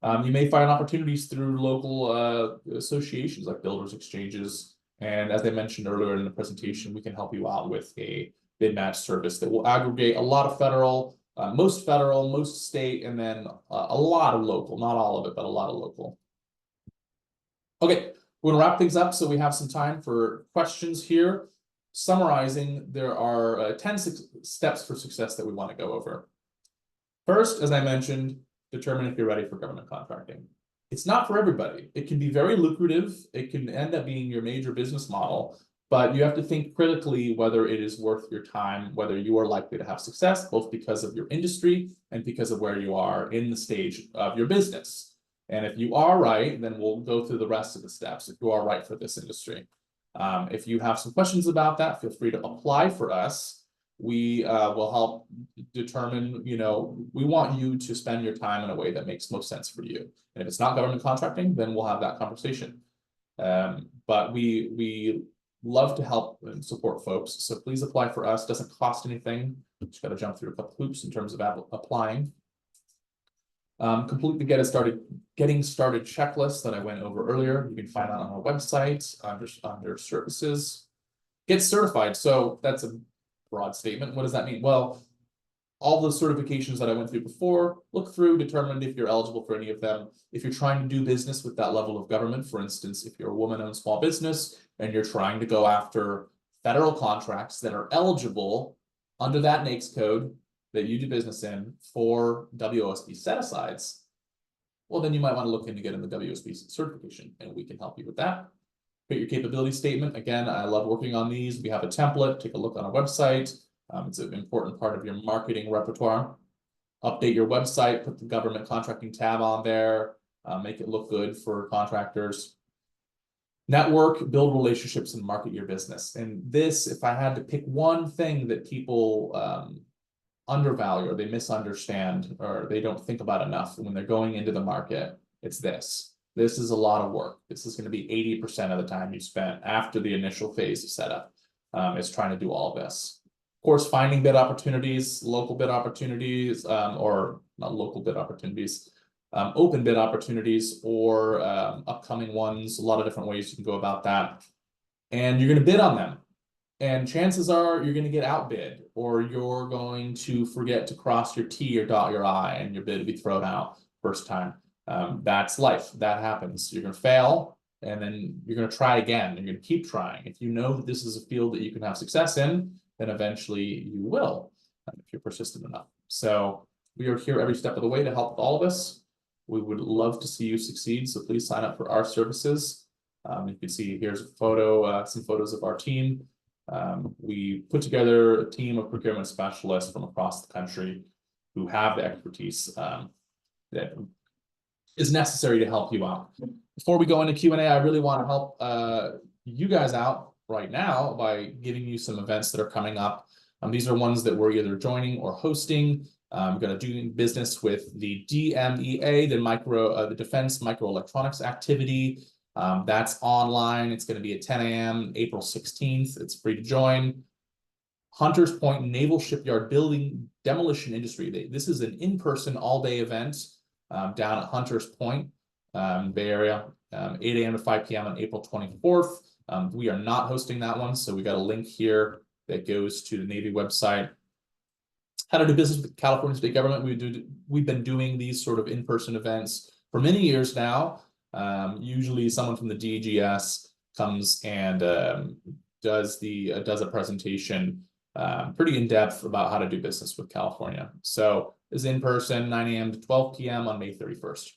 You may find opportunities through local associations like builders exchanges. And as I mentioned earlier in the presentation, we can help you out with a bid match service that will aggregate a lot of federal, most state, and then a lot of local, not all of it, but a lot of local. Okay, we're gonna wrap things up so we have some time for questions here. Summarizing, there are 10 steps for success that we want to go over. First, as I mentioned, determine if you're ready for government contracting. It's not for everybody. It can be very lucrative. It can end up being your major business model, but you have to think critically whether it is worth your time, whether you are likely to have success, both because of your industry and because of where you are in the stage of your business. And if you are right, then we'll go through the rest of the steps if you are right for this industry. If you have some questions about that, feel free to apply for us. We will help determine, we want you to spend your time in a way that makes most sense for you. And if it's not government contracting, then we'll have that conversation. But we love to help and support folks. So please apply for us. Doesn't cost anything. Just got to jump through a couple hoops in terms of applying. Complete the getting started checklist that I went over earlier. You can find that on our website under services. Get certified. So that's a broad statement. What does that mean? Well, all the certifications that I went through before, look through, determine if you're eligible for any of them. If you're trying to do business with that level of government, for instance, if you're a woman-owned small business and you're trying to go after federal contracts that are eligible under that NAICS code that you do business in for WOSB set-asides, well, then you might want to look into getting the WOSB certification, and we can help you with that. Create your capability statement. Again, I love working on these. We have a template. Take a look on our website. It's an important part of your marketing repertoire. Update your website, put the government contracting tab on there, make it look good for contractors. Network, build relationships, and market your business. And this, if I had to pick one thing that people undervalue or they misunderstand or they don't think about enough when they're going into the market, it's this. This is a lot of work. This is going to be 80% of the time you spent after the initial phase of setup. Is trying to do all of this. Of course, finding bid opportunities, local bid opportunities, or not local bid opportunities, open bid opportunities, or upcoming ones. A lot of different ways you can go about that. And you're going to bid on them. And chances are you're going to get outbid, or you're going to forget to cross your T or dot your I, and your bid will be thrown out first time. That's life. That happens. You're going to fail, and then you're going to try again. You're going to keep trying. If you know that this is a field that you can have success in, then eventually you will, if you're persistent enough. So we are here every step of the way to help all of us. We would love to see you succeed. So please sign up for our services. You can see here's a photo, some photos of our team. We put together a team of procurement specialists from across the country who have the expertise that is necessary to help you out. Before we go into Q&A, I really want to help you guys out right now by giving you some events that are coming up. These are ones that we're either joining or hosting. I'm going to do business with the DMEA, the Defense Microelectronics Activity. That's online. It's going to be at 10 a.m. April 16th. It's free to join. Hunters Point Naval Shipyard Building Demolition Industry. This is an in-person all-day event down at Hunters Point, Bay Area, 8 a.m. to 5 p.m. on April 24th. We are not hosting that one, so we got a link here that goes to the Navy website. How to do business with the California state government. We've been doing these sort of in-person events for many years now. Usually someone from the DGS comes and does a presentation pretty in-depth about how to do business with California. So it's in person, 9 a.m. to 12 p.m. on May 31st.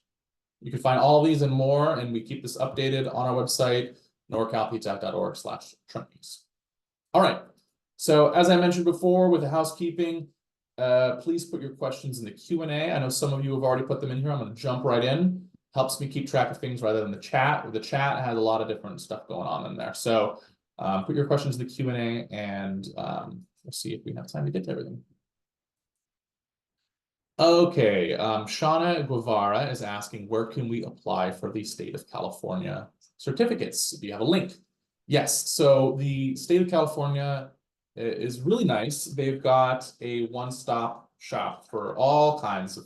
You can find all of these and more, and we keep this updated on our website, norcalptech.org/trainings. All right. So as I mentioned before with the housekeeping, please put your questions in the Q&A. I know some of you have already put them in here. I'm going to jump right in. Helps me keep track of things rather than the chat. The chat has a lot of different stuff going on in there. So put your questions in the Q&A, and we'll see if we have time to get to everything. Okay, Shauna Guevara is asking, where can we apply for the state of California certificates? Do you have a link? Yes, so the state of California is really nice. They've got a one-stop shop for all kinds of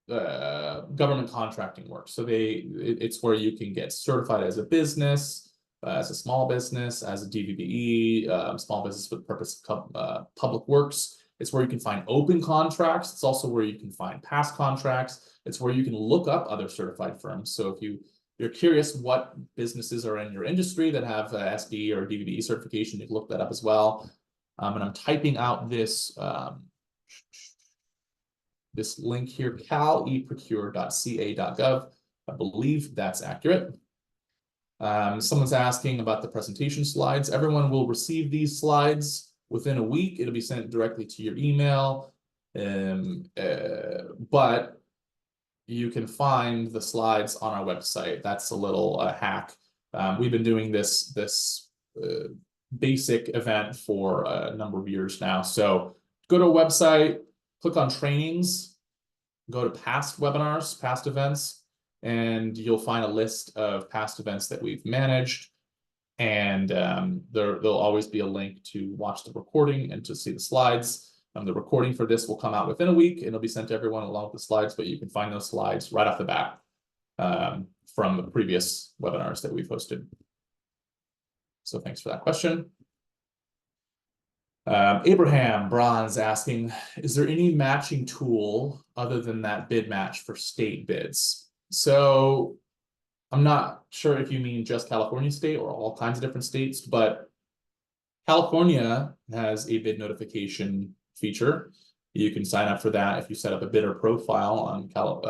government contracting work. So it's where you can get certified as a business, as a small business, as a DVBE, small business for the purpose of public works. It's where you can find open contracts. It's also where you can find past contracts. It's where you can look up other certified firms. So if you're curious what businesses are in your industry that have SD or DVBE certification, you can look that up as well. And I'm typing out this link here, caleprocure.ca.gov. I believe that's accurate. Someone's asking about the presentation slides. Everyone will receive these slides within a week. It'll be sent directly to your email, but you can find the slides on our website. That's a little hack. We've been doing this basic event for a number of years now. So go to a website, click on trainings, go to past webinars, past events, and you'll find a list of past events that we've managed. And there'll always be a link to watch the recording and to see the slides. The recording for this will come out within a week, and it'll be sent to everyone along with the slides, but you can find those slides right off the bat from the previous webinars that we've hosted. So thanks for that question. Abraham Bronze asking, is there any matching tool other than that bid match for state bids? So I'm not sure if you mean just California state or all kinds of different states, but California has a bid notification feature. You can sign up for that if you set up a bidder profile on Cal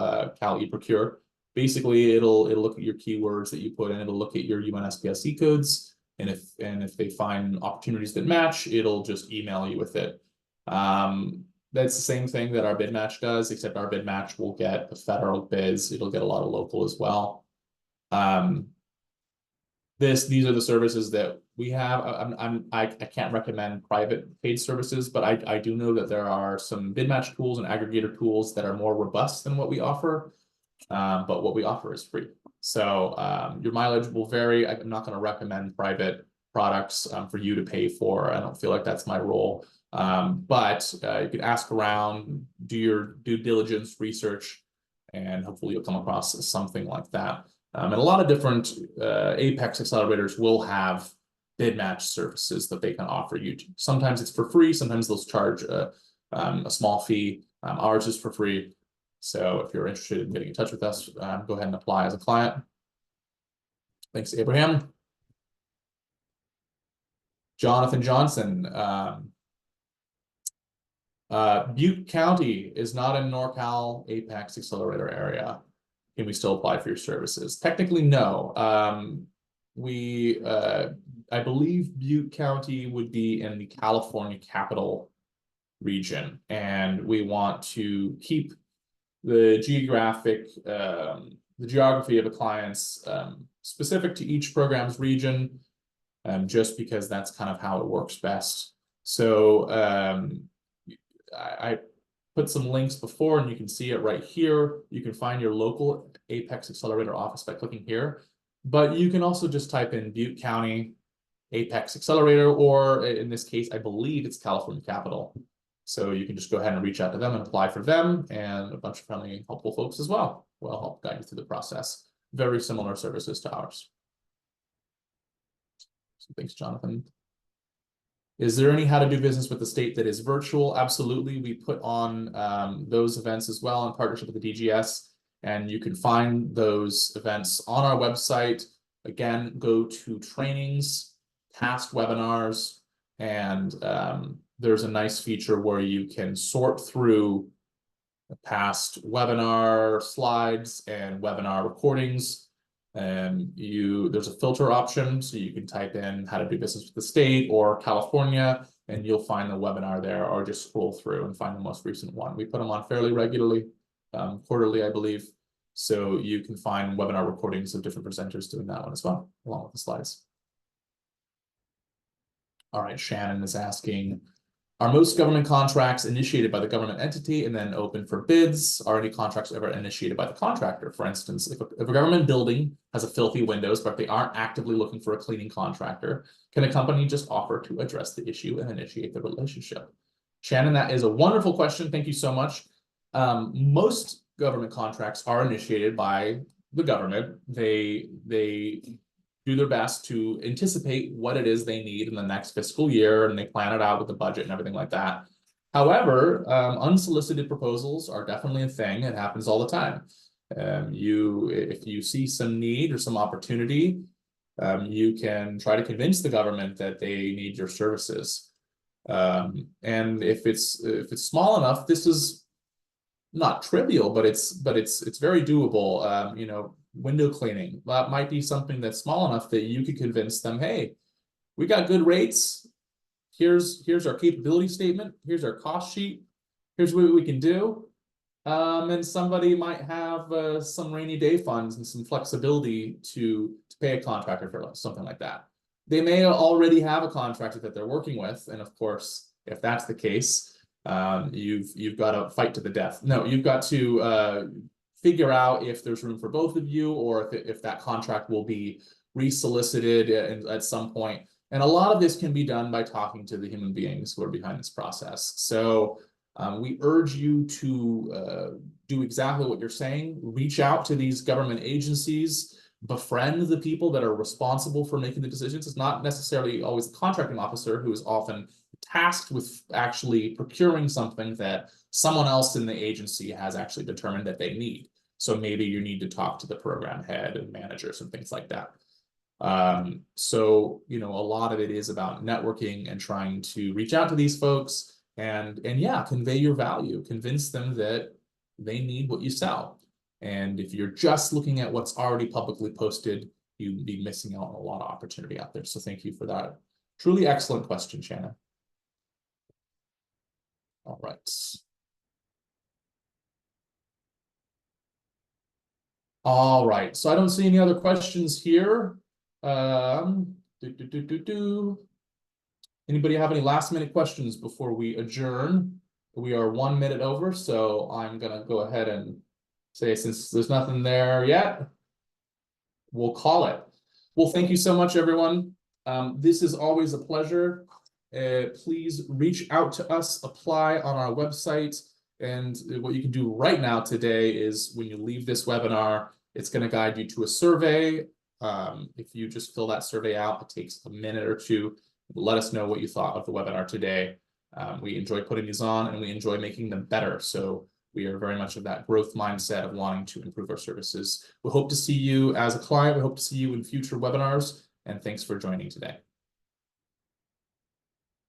eProcure. Basically, it'll look at your keywords that you put in. It'll look at your UNSPSC codes, and if they find opportunities that match, it'll just email you with it. That's the same thing that our bid match does, except our bid match will get the federal bids. It'll get a lot of local as well. These are the services that we have. I can't recommend private paid services, but I do know that there are some bid match tools and aggregator tools that are more robust than what we offer. But what we offer is free. So your mileage will vary. I'm not going to recommend private products for you to pay for. I don't feel like that's my role. But you can ask around, do your due diligence research, and hopefully you'll come across something like that. And a lot of different APEX accelerators will have bid match services that they can offer you. Sometimes it's for free. Sometimes they'll charge a small fee. Ours is for free. So if you're interested in getting in touch with us, go ahead and apply as a client. Thanks, Abraham. Jonathan Johnson. Butte County is not in Norcal APEX Accelerator area. Can we still apply for your services? Technically, no. I believe Butte County would be in the California capital region, and we want to keep the geography of the clients specific to each program's region, just because that's kind of how it works best. So put some links before, and you can see it right here. You can find your local APEX Accelerator office by clicking here, but you can also just type in Butte County APEX Accelerator, or in this case, I believe it's California Capital. So you can just go ahead and reach out to them and apply for them, and a bunch of friendly, helpful folks as well will help guide you through the process. Very similar services to ours. So thanks, Jonathan. Is there any how to do business with the state that is virtual? Absolutely. We put on those events as well in partnership with the DGS, and you can find those events on our website. Again, go to trainings, past webinars, and there's a nice feature where you can sort through past webinar slides and webinar recordings. And there's a filter option, so you can type in how to do business with the state or California, and you'll find the webinar there, or just scroll through and find the most recent one. We put them on fairly regularly, quarterly, I believe. So you can find webinar recordings of different presenters doing that one as well, along with the slides. All right, Shannon is asking, are most government contracts initiated by the government entity and then open for bids? Are any contracts ever initiated by the contractor? For instance, if a government building has a filthy windows, but they aren't actively looking for a cleaning contractor, can a company just offer to address the issue and initiate the relationship? Shannon, that is a wonderful question. Thank you so much. Most government contracts are initiated by the government. They do their best to anticipate what it is they need in the next fiscal year, and they plan it out with the budget and everything like that. However, unsolicited proposals are definitely a thing. It happens all the time. If you see some need or some opportunity, you can try to convince the government that they need your services. And if it's small enough, this is not trivial, but it's very doable. You know, window cleaning, that might be something that's small enough that you could convince them, hey, we got good rates. Here's our capability statement. Here's our cost sheet. Here's what we can do. And somebody might have some rainy day funds and some flexibility to pay a contractor for something like that. They may already have a contractor that they're working with, and of course, if that's the case, you've got to fight to the death. No, you've got to figure out if there's room for both of you, or if that contract will be resolicited at some point. And a lot of this can be done by talking to the human beings who are behind this process. So we urge you to do exactly what you're saying. Reach out to these government agencies, befriend the people that are responsible for making the decisions. It's not necessarily always the contracting officer who is often tasked with actually procuring something that someone else in the agency has actually determined that they need. So maybe you need to talk to the program head and managers and things like that. So, you know, a lot of it is about networking and trying to reach out to these folks and yeah, convey your value, convince them that they need what you sell. And if you're just looking at what's already publicly posted, you'd be missing out on a lot of opportunity out there. So thank you for that. Truly excellent question, Shannon. All right. All right, so I don't see any other questions here. Anybody have any last minute questions before we adjourn? We are 1 minute over, so I'm gonna go ahead and say, since there's nothing there yet, we'll call it. Well, thank you so much, everyone. This is always a pleasure. Please reach out to us, apply on our website. And what you can do right now today is when you leave this webinar, it's going to guide you to a survey. If you just fill that survey out, it takes a minute or two. Let us know what you thought of the webinar today. We enjoy putting these on and we enjoy making them better. So we are very much of that growth mindset of wanting to improve our services. We hope to see you as a client. We hope to see you in future webinars. And thanks for joining today.